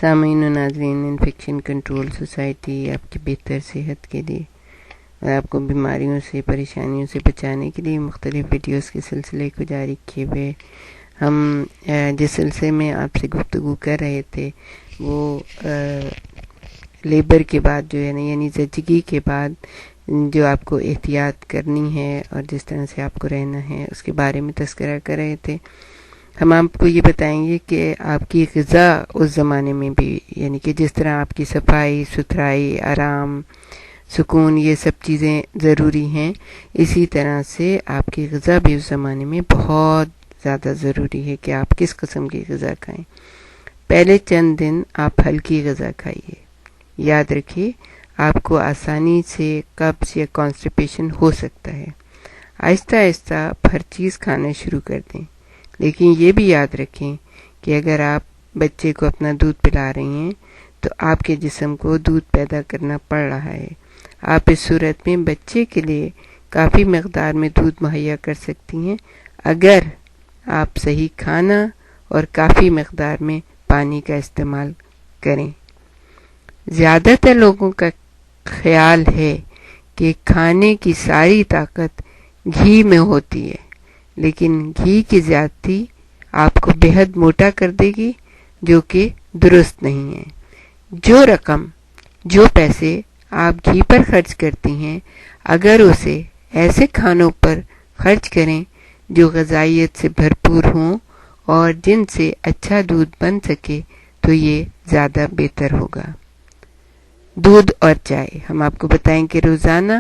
سامعین و ناظرین، انفیکشن کنٹرول سوسائٹی آپ کی بہتر صحت کے لیے اور آپ کو بیماریوں سے پریشانیوں سے بچانے کے لیے مختلف ویڈیوز کے سلسلے کو جاری کیے ہوئے ہم جس سلسلے میں آپ سے گفتگو کر رہے تھے وہ لیبر کے بعد جو ہے نا، یعنی زچگی کے بعد جو آپ کو احتیاط کرنی ہے اور جس طرح سے آپ کو رہنا ہے اس کے بارے میں تذکرہ کر رہے تھے۔ ہم آپ کو یہ بتائیں گے کہ آپ کی غذا اس زمانے میں بھی، یعنی کہ جس طرح آپ کی صفائی ستھرائی، آرام، سکون، یہ سب چیزیں ضروری ہیں، اسی طرح سے آپ کی غذا بھی اس زمانے میں بہت زیادہ ضروری ہے کہ آپ کس قسم کی غذا کھائیں۔ پہلے چند دن آپ ہلکی غذا کھائیے، یاد رکھیے آپ کو آسانی سے قبض یا کانسٹیپیشن ہو سکتا ہے۔ آہستہ آہستہ ہر چیز کھانا شروع کر دیں، لیکن یہ بھی یاد رکھیں کہ اگر آپ بچے کو اپنا دودھ پلا رہی ہیں تو آپ کے جسم کو دودھ پیدا کرنا پڑ رہا ہے۔ آپ اس صورت میں بچے کے لیے کافی مقدار میں دودھ مہیا کر سکتی ہیں اگر آپ صحیح کھانا اور کافی مقدار میں پانی کا استعمال کریں۔ زیادہ تر لوگوں کا خیال ہے کہ کھانے کی ساری طاقت گھی میں ہوتی ہے، لیکن گھی کی زیادتی آپ کو بہت موٹا کر دے گی، جو کہ درست نہیں ہے۔ جو رقم، جو پیسے آپ گھی پر خرچ کرتی ہیں، اگر اسے ایسے کھانوں پر خرچ کریں جو غذائیت سے بھرپور ہوں اور جن سے اچھا دودھ بن سکے تو یہ زیادہ بہتر ہوگا۔ دودھ اور چائے، ہم آپ کو بتائیں کہ روزانہ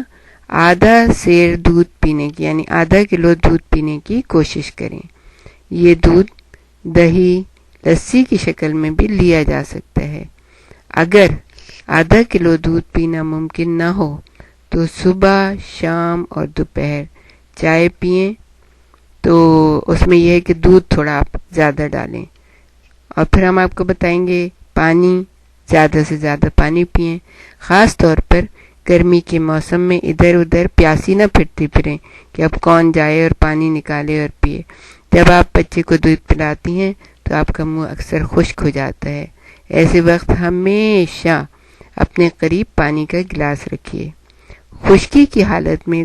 آدھا سیر دودھ پینے کی، یعنی آدھا کلو دودھ پینے کی کوشش کریں۔ یہ دودھ دہی، لسی کی شکل میں بھی لیا جا سکتا ہے۔ اگر آدھا کلو دودھ پینا ممکن نہ ہو تو صبح، شام اور دوپہر چائے پئیں، تو اس میں یہ ہے کہ دودھ تھوڑا آپ زیادہ ڈالیں۔ اور پھر ہم آپ کو بتائیں گے پانی، زیادہ سے زیادہ پانی پئیں، خاص طور پر گرمی کے موسم میں ادھر ادھر پیاسی نہ پھرتی پھریں کہ اب کون جائے اور پانی نکالے اور پیے۔ جب آپ بچے کو دودھ پلاتی ہیں تو آپ کا منہ اکثر خشک ہو جاتا ہے، ایسے وقت ہمیشہ اپنے قریب پانی کا گلاس رکھیے۔ خشکی کی حالت میں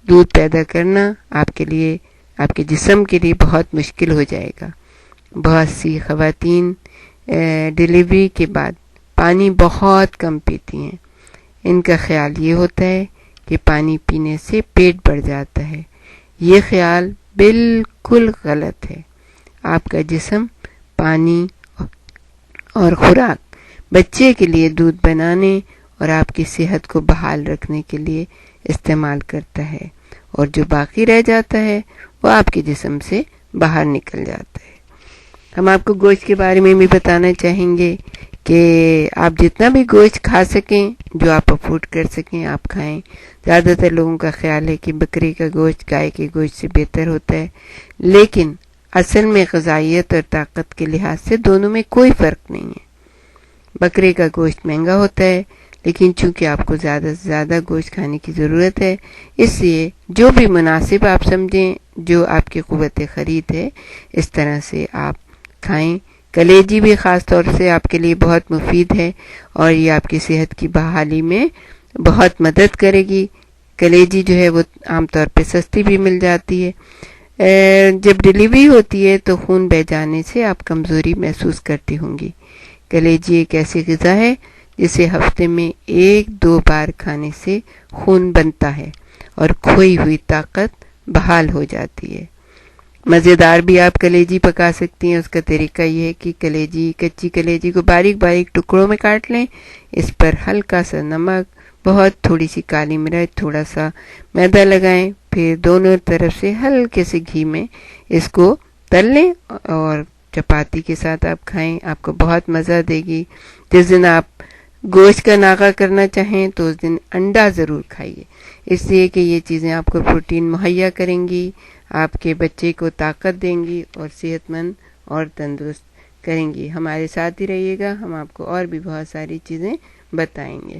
دودھ پیدا کرنا آپ کے لیے، آپ کے جسم کے لیے بہت مشکل ہو جائے گا۔ بہت سی خواتین ڈیلیوری کے بعد پانی بہت کم پیتی ہیں۔ ان کا خیال یہ ہوتا ہے کہ پانی پینے سے پیٹ بڑھ جاتا ہے۔ یہ خیال بالکل غلط ہے۔ آپ کا جسم پانی اور خوراک بچے کے لیے دودھ بنانے اور آپ کی صحت کو بحال رکھنے کے لیے استعمال کرتا ہے، اور جو باقی رہ جاتا ہے وہ آپ کے جسم سے باہر نکل جاتا ہے۔ ہم آپ کو گوشت کے بارے میں بھی بتانا چاہیں گے کہ آپ جتنا بھی گوشت کھا سکیں، جو آپ افورڈ کر سکیں آپ کھائیں۔ زیادہ تر لوگوں کا خیال ہے کہ بکری کا گوشت گائے کے گوشت سے بہتر ہوتا ہے، لیکن اصل میں غذائیت اور طاقت کے لحاظ سے دونوں میں کوئی فرق نہیں ہے۔ بکرے کا گوشت مہنگا ہوتا ہے، لیکن چونکہ آپ کو زیادہ سے زیادہ گوشت کھانے کی ضرورت ہے، اس لیے جو بھی مناسب آپ سمجھیں، جو آپ کی قوت خرید ہے، اس طرح سے آپ کھائیں۔ کلیجی بھی خاص طور سے آپ کے لیے بہت مفید ہے اور یہ آپ کی صحت کی بحالی میں بہت مدد کرے گی۔ کلیجی جو ہے وہ عام طور پہ سستی بھی مل جاتی ہے۔ جب ڈیلیوری ہوتی ہے تو خون بہہ جانے سے آپ کمزوری محسوس کرتی ہوں گی۔ کلیجی ایک ایسی غذا ہے جسے ہفتے میں 1-2 بار کھانے سے خون بنتا ہے اور کھوئی ہوئی طاقت بحال ہو جاتی ہے۔ مزیدار بھی آپ کلیجی پکا سکتی ہیں۔ اس کا طریقہ یہ ہے کہ کچی کلیجی کو باریک باریک ٹکڑوں میں کاٹ لیں، اس پر ہلکا سا نمک، بہت تھوڑی سی کالی مرچ، تھوڑا سا میدا لگائیں، پھر دونوں طرف سے ہلکے سے گھی میں اس کو تل لیں اور چپاتی کے ساتھ آپ کھائیں، آپ کو بہت مزہ دے گی۔ جس دن آپ گوشت کا ناغہ کرنا چاہیں تو اس دن انڈا ضرور کھائیے، اس لیے کہ یہ چیزیں آپ کو پروٹین مہیا کریں گی، آپ کے بچے کو طاقت دیں گی اور صحت مند اور تندرست کریں گی۔ ہمارے ساتھ ہی رہیے گا، ہم آپ کو اور بھی بہت ساری چیزیں بتائیں گے۔